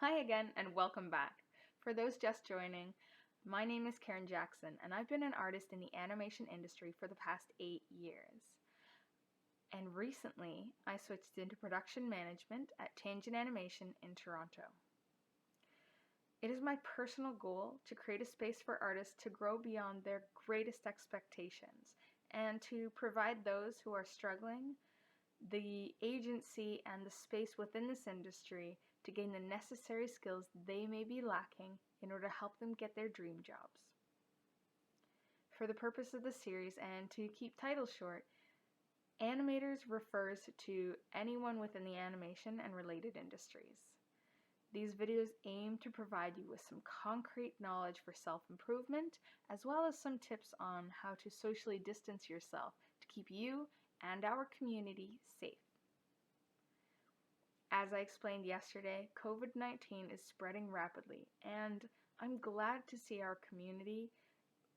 Hi again and welcome back. For those just joining, my name is Karen Jackson and I've been an artist in the animation industry for the past 8 years. And recently, I switched into production management at Tangent Animation in Toronto. It is my personal goal to create a space for artists to grow beyond their greatest expectations and to provide those who are struggling the agency and the space within this industry to gain the necessary skills they may be lacking in order to help them get their dream jobs. For the purpose of the series and to keep titles short, Animators refers to anyone within the animation and related industries. These videos aim to provide you with some concrete knowledge for self-improvement, as well as some tips on how to socially distance yourself to keep you and our community safe. As I explained yesterday, COVID-19 is spreading rapidly, and I'm glad to see our community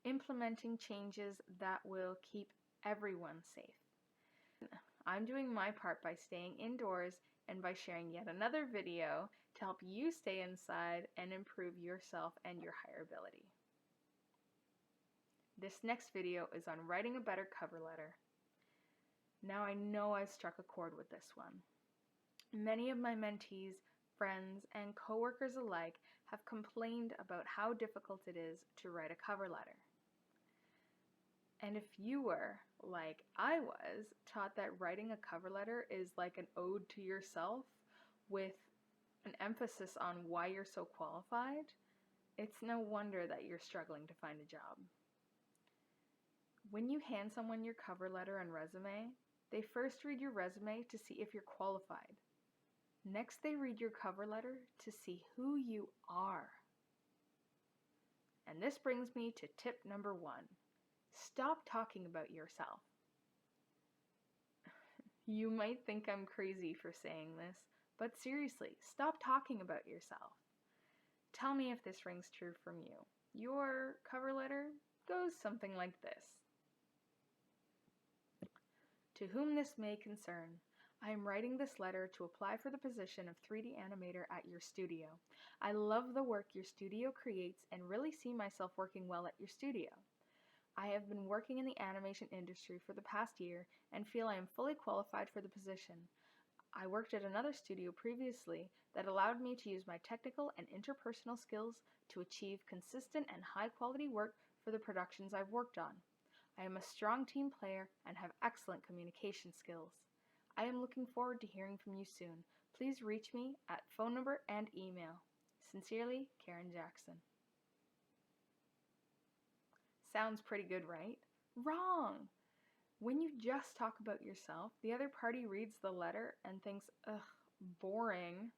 implementing changes that will keep everyone safe. I'm doing my part by staying indoors and by sharing yet another video to help you stay inside and improve yourself and your hireability. This next video is on writing a better cover letter. Now I know I've struck a chord with this one. Many of my mentees, friends, and coworkers alike have complained about how difficult it is to write a cover letter. And if you were, like I was, taught that writing a cover letter is like an ode to yourself with an emphasis on why you're so qualified, it's no wonder that you're struggling to find a job. When you hand someone your cover letter and resume, they first read your resume to see if you're qualified. Next, they read your cover letter to see who you are. And this brings me to tip number 1. Stop talking about yourself. You might think I'm crazy for saying this, but seriously, stop talking about yourself. Tell me if this rings true from you. Your cover letter goes something like this. To whom this may concern, I am writing this letter to apply for the position of 3D animator at your studio. I love the work your studio creates and really see myself working well at your studio. I have been working in the animation industry for the past year and feel I am fully qualified for the position. I worked at another studio previously that allowed me to use my technical and interpersonal skills to achieve consistent and high-quality work for the productions I've worked on. I am a strong team player and have excellent communication skills. I am looking forward to hearing from you soon. Please reach me at phone number and email. Sincerely, Karen Jackson. Sounds pretty good, right? Wrong! When you just talk about yourself, the other party reads the letter and thinks, ugh, boring.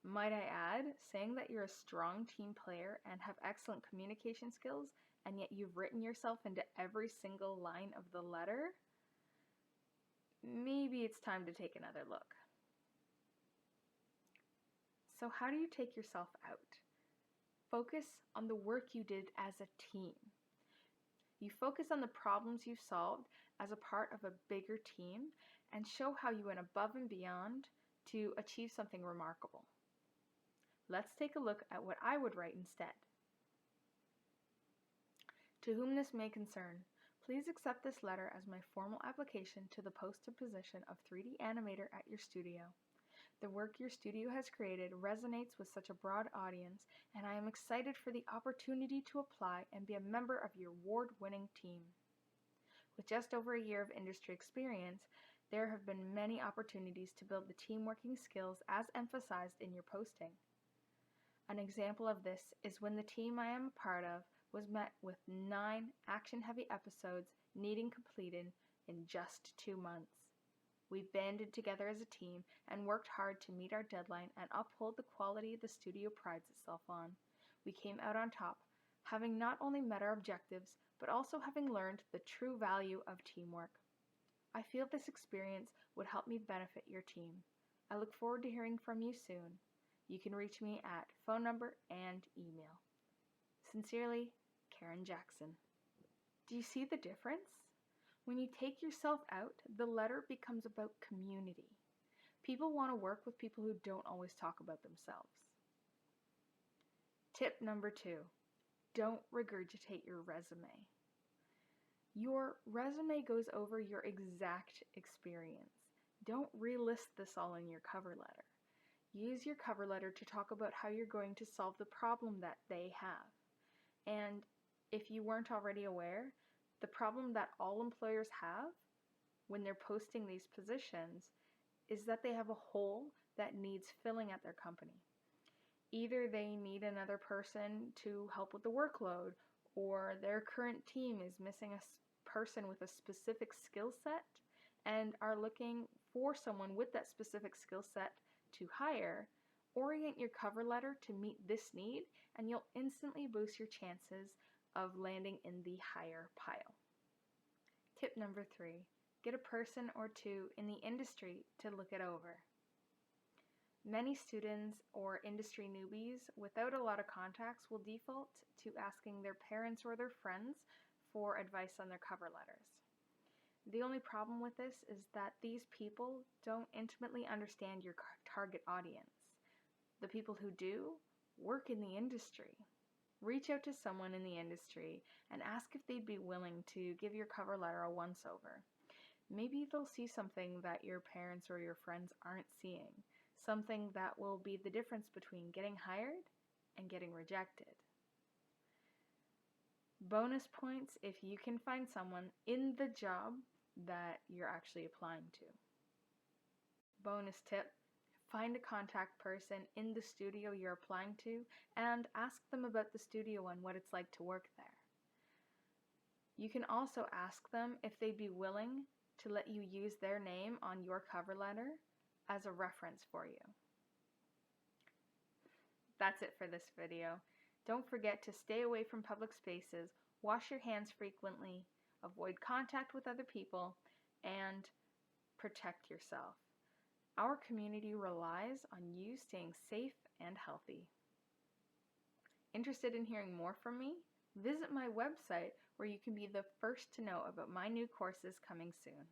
Might I add, saying that you're a strong team player and have excellent communication skills, and yet you've written yourself into every single line of the letter? Maybe it's time to take another look. So how do you take yourself out? Focus on the work you did as a team. You focus on the problems you solved as a part of a bigger team and show how you went above and beyond to achieve something remarkable. Let's take a look at what I would write instead. To whom this may concern, please accept this letter as my formal application to the posted position of 3D animator at your studio. The work your studio has created resonates with such a broad audience, and I am excited for the opportunity to apply and be a member of your award-winning team. With just over a year of industry experience, there have been many opportunities to build the team-working skills as emphasized in your posting. An example of this is when the team I am a part of was met with 9 action-heavy episodes needing completed in just 2 months. We banded together as a team and worked hard to meet our deadline and uphold the quality the studio prides itself on. We came out on top, having not only met our objectives, but also having learned the true value of teamwork. I feel this experience would help me benefit your team. I look forward to hearing from you soon. You can reach me at phone number and email. Sincerely, Karen Jackson. Do you see the difference? When you take yourself out, the letter becomes about community. People want to work with people who don't always talk about themselves. Tip number 2, don't regurgitate your resume. Your resume goes over your exact experience. Don't relist this all in your cover letter. Use your cover letter to talk about how you're going to solve the problem that they have. And if you weren't already aware, the problem that all employers have when they're posting these positions is that they have a hole that needs filling at their company. Either they need another person to help with the workload, or their current team is missing a person with a specific skill set and are looking for someone with that specific skill set to hire. Orient your cover letter to meet this need, and you'll instantly boost your chances of landing in the hire pile. Tip number 3, get a person or two in the industry to look it over. Many students or industry newbies without a lot of contacts will default to asking their parents or their friends for advice on their cover letters. The only problem with this is that these people don't intimately understand your target audience. The people who do work in the industry. Reach out to someone in the industry and ask if they'd be willing to give your cover letter a once-over. Maybe they'll see something that your parents or your friends aren't seeing, something that will be the difference between getting hired and getting rejected. Bonus points if you can find someone in the job that you're actually applying to. Bonus tip, find a contact person in the studio you're applying to and ask them about the studio and what it's like to work there. You can also ask them if they'd be willing to let you use their name on your cover letter as a reference for you. That's it for this video. Don't forget to stay away from public spaces, wash your hands frequently, avoid contact with other people, and protect yourself. Our community relies on you staying safe and healthy. Interested in hearing more from me? Visit my website where you can be the first to know about my new courses coming soon.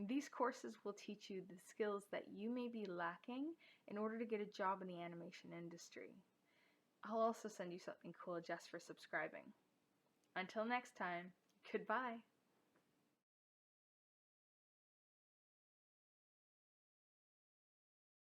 These courses will teach you the skills that you may be lacking in order to get a job in the animation industry. I'll also send you something cool just for subscribing. Until next time, goodbye.